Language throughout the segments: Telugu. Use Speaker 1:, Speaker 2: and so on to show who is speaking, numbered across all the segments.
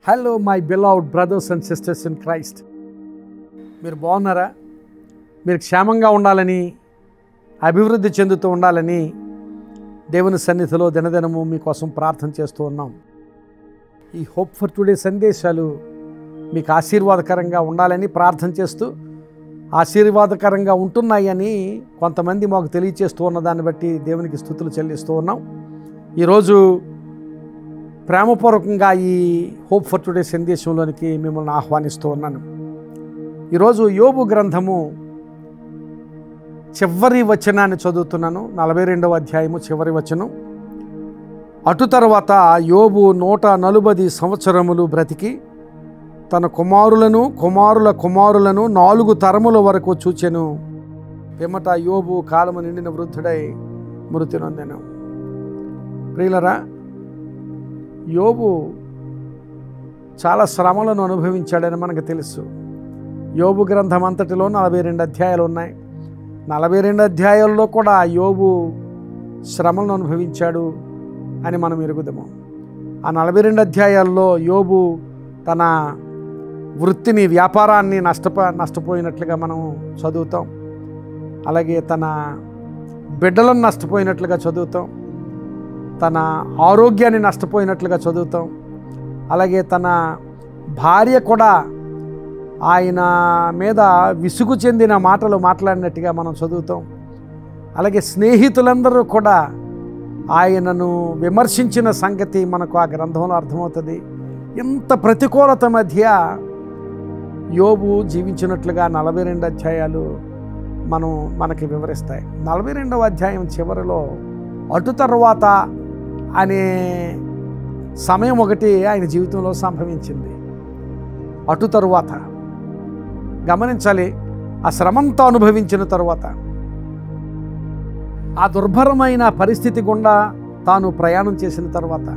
Speaker 1: Hello my beloved brothers and sisters in Christ. మీరు బాగున్నారా? మీరు క్షేమంగా ఉండాలని, అభివృద్ధి చెందుతూ ఉండాలని దేవుని సన్నిధిలో దినదినము మీకోసం ప్రార్థన చేస్తూ ఉన్నాం. ఈ హోప్ ఫర్ టుడే సందేశాలు మీకు ఆశీర్వాదకరంగా ఉండాలని ప్రార్థన చేస్తూ, ఆశీర్వాదకరంగా ఉంటున్నాయని కొంతమంది మాకు తెలియచేస్తూ ఉన్న దాన్ని బట్టి దేవునికి స్తుతులు చెల్లిస్తూ ఉన్నాం. ఈరోజు ప్రేమపూర్వకంగా ఈ హోప్ ఫర్ టుడే సందేశంలోనికి మిమ్మల్ని ఆహ్వానిస్తూ ఉన్నాను. ఈరోజు యోబు గ్రంథము చివరి వచనాన్ని చదువుతున్నాను. 42వ అధ్యాయము చివరి వచనం. అటు తర్వాత యోబు 140 సంవత్సరములు బ్రతికి తన కుమారులను కుమారుల కుమారులను 4 తరముల వరకు చూచెను. పిమ్మట యోబు కాలము నిండిన వృద్ధుడై మృతి నొందెను. ప్రియులరా, యోబు చాలా శ్రమలను అనుభవించాడని మనకు తెలుసు. యోబు గ్రంథం అంతటిలో 42 అధ్యాయాలు ఉన్నాయి. 42 అధ్యాయాల్లో కూడా యోబు శ్రమలను అనుభవించాడు అని మనం ఎరుగుదాము. ఆ 42 అధ్యాయాల్లో యోబు తన వృత్తిని, వ్యాపారాన్ని నష్టపోయినట్లుగా మనం చదువుతాం. అలాగే తన బిడ్డలను నష్టపోయినట్లుగా చదువుతాం. తన ఆరోగ్యాన్ని నష్టపోయినట్లుగా చదువుతాం. అలాగే తన భార్య కూడా ఆయన మీద విసుగు చెందిన మాటలు మాట్లాడినట్టుగా మనం చదువుతాం. అలాగే స్నేహితులందరూ కూడా ఆయనను విమర్శించిన సంగతి మనకు ఆ గ్రంథంలో అర్థమవుతుంది. ఇంత ప్రతికూలత మధ్య యోబు జీవించినట్లుగా 42 అధ్యాయాలు మనకి వివరిస్తాయి. 42వ అధ్యాయం చివరిలో అటు తర్వాత అనే సమయం ఒకటి ఆయన జీవితంలో సంభవించింది. అటు తరువాత గమనించాలి. ఆ శ్రమంతో అనుభవించిన తరువాత, ఆ దుర్భరమైన పరిస్థితి గుండా తాను ప్రయాణం చేసిన తర్వాత,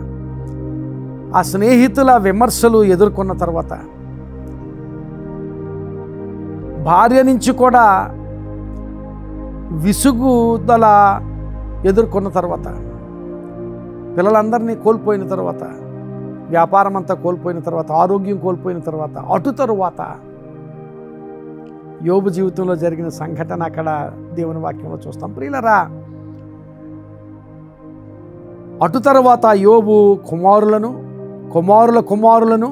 Speaker 1: ఆ స్నేహితుల విమర్శలు ఎదుర్కొన్న తర్వాత, భార్య నుంచి కూడా విసుగుదల ఎదుర్కొన్న తర్వాత, పిల్లలందరినీ కోల్పోయిన తర్వాత, వ్యాపారం అంతా కోల్పోయిన తర్వాత, ఆరోగ్యం కోల్పోయిన తర్వాత, అటు తరువాత యోబు జీవితంలో జరిగిన సంఘటన అక్కడ దేవుని వాక్యంలో చూస్తాం. ప్రియులరా, అటు తర్వాత యోబు కుమారులను కుమారుల కుమారులను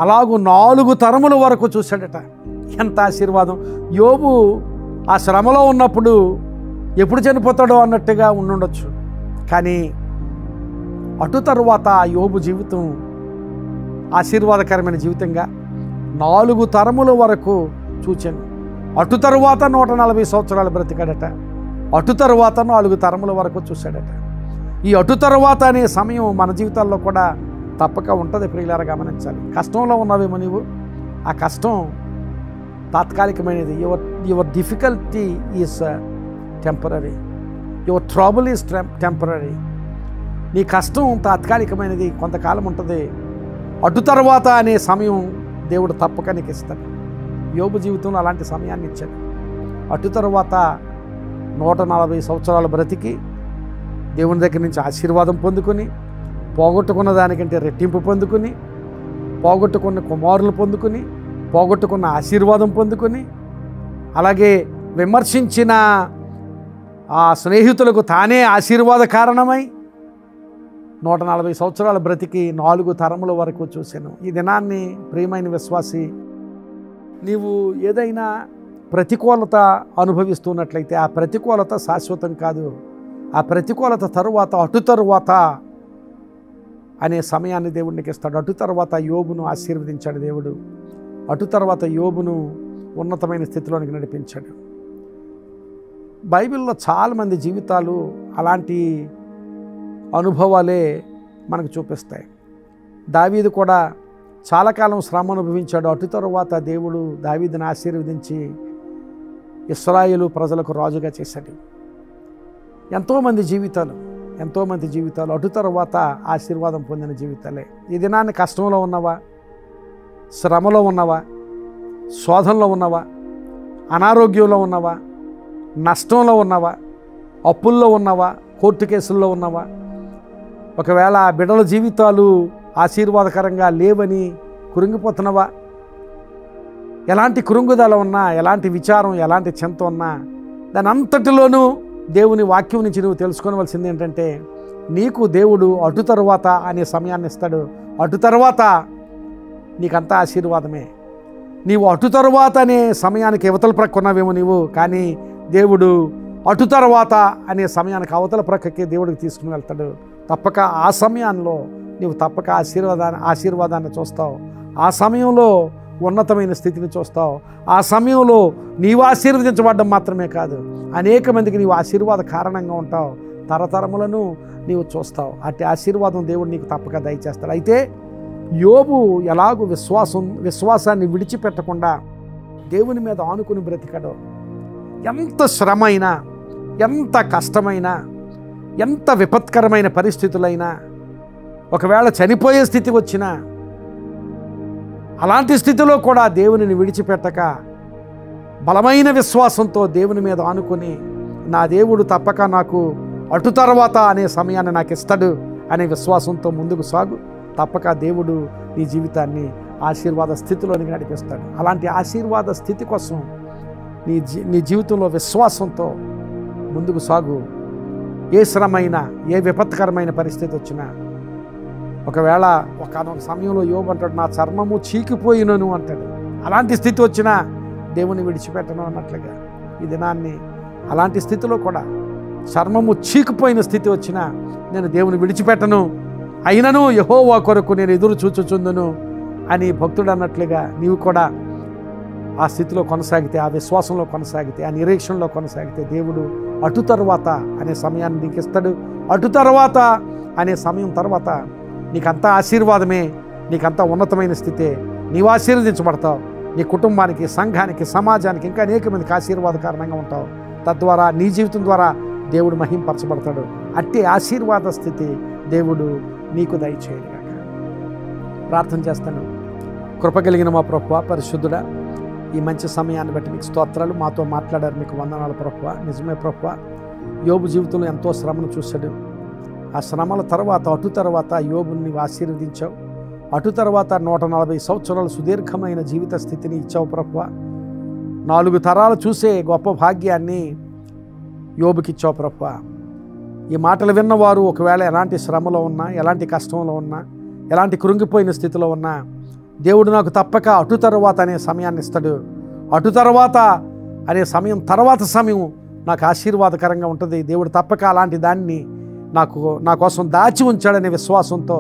Speaker 1: అలాగూ 4 తరముల వరకు చూశాడట. ఎంత ఆశీర్వాదం! యోబు ఆ శ్రమలో ఉన్నప్పుడు ఎప్పుడు చనిపోతాడో అన్నట్టుగా ఉండుండొచ్చు. కానీ అటు తరువాత యోబు జీవితం ఆశీర్వాదకరమైన జీవితంగా 4 తరముల వరకు చూచాను. అటు తరువాత 140 సంవత్సరాలు బ్రతికాడట. అటు తరువాత 4 తరముల వరకు చూశాడట. ఈ అటు తరువాత అనే సమయం మన జీవితాల్లో కూడా తప్పక ఉంటుంది. ప్రియులారా, గమనించాలి. కష్టంలో ఉన్నావేమో నీవు, ఆ కష్టం తాత్కాలికమైనది. Your difficulty is temporary, your trouble is temporary. నీ కష్టం తాత్కాలికమైనది, కొంతకాలం ఉంటుంది. అటు తర్వాత అనే సమయం దేవుడు తప్పక నీకు ఇస్తాడు. యోబు జీవితంలో అలాంటి సమయాన్ని ఇచ్చాడు. అటు తర్వాత 140 సంవత్సరాలు బ్రతికి దేవుని దగ్గర నుంచి ఆశీర్వాదం పొందుకొని, పోగొట్టుకున్న దానికంటే రెట్టింపు పొందుకొని, పోగొట్టుకున్న కుమారులు పొందుకొని, పోగొట్టుకున్న ఆశీర్వాదం పొందుకొని, అలాగే విమర్శించిన ఆ స్నేహితులకు తానే ఆశీర్వాద కారణమై 140 సంవత్సరాల బ్రతికి 4 తరముల వరకు చూశాను. ఈ దినాన్ని ప్రియమైన విశ్వాసి, నీవు ఏదైనా ప్రతికూలత అనుభవిస్తున్నట్లయితే ఆ ప్రతికూలత శాశ్వతం కాదు. ఆ ప్రతికూలత తరువాత అటు తరువాత అనే సమయాన్ని దేవుడికి ఇస్తాడు. అటు తర్వాత యోబును ఆశీర్వదించాడు దేవుడు. అటు తర్వాత యోబును ఉన్నతమైన స్థితిలోనికి నడిపించాడు. బైబిల్లో చాలామంది జీవితాలు అలాంటి అనుభవాలే మనకు చూపిస్తాయి. దావీదు కూడా చాలా కాలం శ్రమ అనుభవించాడు. అటు తరువాత దేవుడు దావీదుని ఆశీర్వదించి ఇశ్రాయేలు ప్రజలకు రాజుగా చేశాడు. ఎంతోమంది జీవితాలు అటు తరువాత ఆశీర్వాదం పొందిన జీవితాలే. ఈ దినాన్ని కష్టంలో ఉన్నవా, శ్రమలో ఉన్నవా, శోధనలో ఉన్నవా, అనారోగ్యంలో ఉన్నవా, నష్టంలో ఉన్నవా, అప్పుల్లో ఉన్నవా, కోర్టు కేసుల్లో ఉన్నవా, ఒకవేళ బిడ్డల జీవితాలు ఆశీర్వాదకరంగా లేవని కృంగిపోతున్నావా? ఎలాంటి కృంగుదల ఉన్నా, ఎలాంటి విచారం, ఎలాంటి చింత ఉన్నా దాని అంతటిలోనూ దేవుని వాక్యం నుంచి నువ్వు తెలుసుకోవలసింది ఏంటంటే, నీకు దేవుడు అటు తరువాత అనే సమయాన్ని ఇస్తాడు. అటు తరువాత నీకంతా ఆశీర్వాదమే. నీవు అటు తరువాత అనే సమయానికి అవతల ప్రక్క ఉన్నావేమో నీవు, కానీ దేవుడు అటు తరువాత అనే సమయానికి అవతల ప్రక్కకి దేవుడికి తీసుకుని వెళ్తాడు. తప్పక ఆ సమయంలో నీవు తప్పక ఆశీర్వాదాన్ని చూస్తావు. ఆ సమయంలో ఉన్నతమైన స్థితిని చూస్తావు. ఆ సమయంలో నీవు ఆశీర్వదించబడడం మాత్రమే కాదు, అనేక మందికి నీవు ఆశీర్వాద కారణంగా ఉంటావు. తరతరములను నీవు చూస్తావు. అట్టి ఆశీర్వాదం దేవుడు నీకు తప్పక దయచేస్తాడు. అయితే యోబు ఎలాగూ విశ్వాసాన్ని విడిచిపెట్టకుండా దేవుని మీద ఆనుకుని బ్రతికాడో, ఎంత శ్రమ అయినా, ఎంత కష్టమైనా, ఎంత విపత్కరమైన పరిస్థితులైనా, ఒకవేళ చనిపోయే స్థితి వచ్చినా, అలాంటి స్థితిలో కూడా దేవునిని విడిచిపెట్టక బలమైన విశ్వాసంతో దేవుని మీద ఆనుకొని, నా దేవుడు తప్పక నాకు అటు తర్వాత అనే సమయాన్ని నాకు ఇస్తాడు అనే విశ్వాసంతో ముందుకు సాగు. తప్పక దేవుడు నీ జీవితాన్ని ఆశీర్వాద స్థితిలోనికి నడిపిస్తాడు. అలాంటి ఆశీర్వాద స్థితి కోసం నీ జీవితంలో విశ్వాసంతో ముందుకు సాగు. ఏ శ్రమైనా, ఏ విపత్కరమైన పరిస్థితి వచ్చినా, ఒకవేళ ఒకనొక సమయంలో యోబు అంటాడు, నా చర్మము చీకిపోయినను అంటాడు. అలాంటి స్థితి వచ్చినా దేవుని విడిచిపెట్టను అన్నట్లుగా ఈ దినాన్ని అలాంటి స్థితిలో కూడా చర్మము చీకిపోయిన స్థితి వచ్చినా నేను దేవుని విడిచిపెట్టను, అయినను యెహోవా కొరకు నేను ఎదురు చూచుచుందును అని భక్తుడు అన్నట్లుగా నీవు కూడా ఆ స్థితిలో కొనసాగితే, ఆ విశ్వాసంలో కొనసాగితే, ఆ నిరీక్షణలో కొనసాగితే దేవుడు అటు తరువాత అనే సమయాన్ని నీకు ఇస్తాడు. అటు తర్వాత అనే సమయం తర్వాత నీకంతా ఆశీర్వాదమే, నీకంతా ఉన్నతమైన స్థితే. నీవు ఆశీర్వదించబడతావు. నీ కుటుంబానికి, సంఘానికి, సమాజానికి, ఇంకా అనేక మందికి ఆశీర్వాద కారణంగా ఉంటావు. తద్వారా నీ జీవితం ద్వారా దేవుడు మహింపరచబడతాడు. అట్టి ఆశీర్వాద స్థితి దేవుడు నీకు దయచేయగాక. ప్రార్థన చేస్తాను. కృపగలిగిన మా ప్రభువా, పరిశుద్ధుడా, ఈ మంచి సమయాన్ని బట్టి మీకు స్తోత్రాలు. మాతో మాట్లాడారు, మీకు వందనాలు ప్రభువా. నిజమే ప్రభువా, యోబు జీవితంలో ఎంతో శ్రమను చూశాడు. ఆ శ్రమల తర్వాత అటు తర్వాత యోబుని నీవు ఆశీర్వదించావు. అటు తర్వాత 140 సంవత్సరాల సుదీర్ఘమైన జీవిత స్థితిని ఇచ్చావు ప్రభువా. 4 తరాలు చూసే గొప్ప భాగ్యాన్ని యోబుకి ఇచ్చావు ప్రభువా. ఈ మాటలు విన్నవారు ఒకవేళ ఎలాంటి శ్రమలో ఉన్నా, ఎలాంటి కష్టంలో ఉన్నా, ఎలాంటి కృంగిపోయిన స్థితిలో ఉన్నా, దేవుడు నాకు తప్పక అటు తర్వాత అనే సమయాన్ని ఇస్తాడు. అటు తర్వాత అనే సమయం నాకు ఆశీర్వాదకరంగా ఉంటుంది. దేవుడు తప్పక అలాంటి దాన్ని నా కోసం దాచి ఉంచాడనే విశ్వాసంతో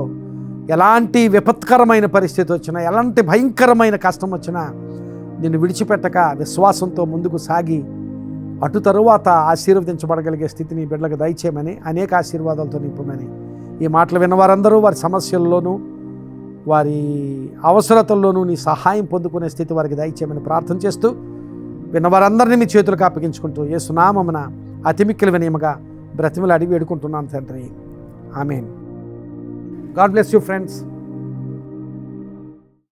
Speaker 1: ఎలాంటి విపత్కరమైన పరిస్థితి వచ్చినా, ఎలాంటి భయంకరమైన కష్టం వచ్చినా నిన్ను విడిచిపెట్టక విశ్వాసంతో ముందుకు సాగి అటు తరువాత ఆశీర్వదించబడగలిగే స్థితిని బిడ్డలకు దయచేయమని, అనేక ఆశీర్వాదాలతో నింపమని, ఈ మాటలు విన్నవారందరూ వారి సమస్యల్లోనూ వారి అవసరతల్లోనూ నీ సహాయం పొందుకునే స్థితి వారికి దయచేయమని ప్రార్థన చేస్తూ, విన్నవారందరినీ మీ చేతులకు అప్పగించుకుంటూ యేసు నామమున అతి మిక్కిలి వినయముగా బ్రతిమలాడి వేడుకుంటున్నాను తండ్రి. ఆమేన్. God bless you friends.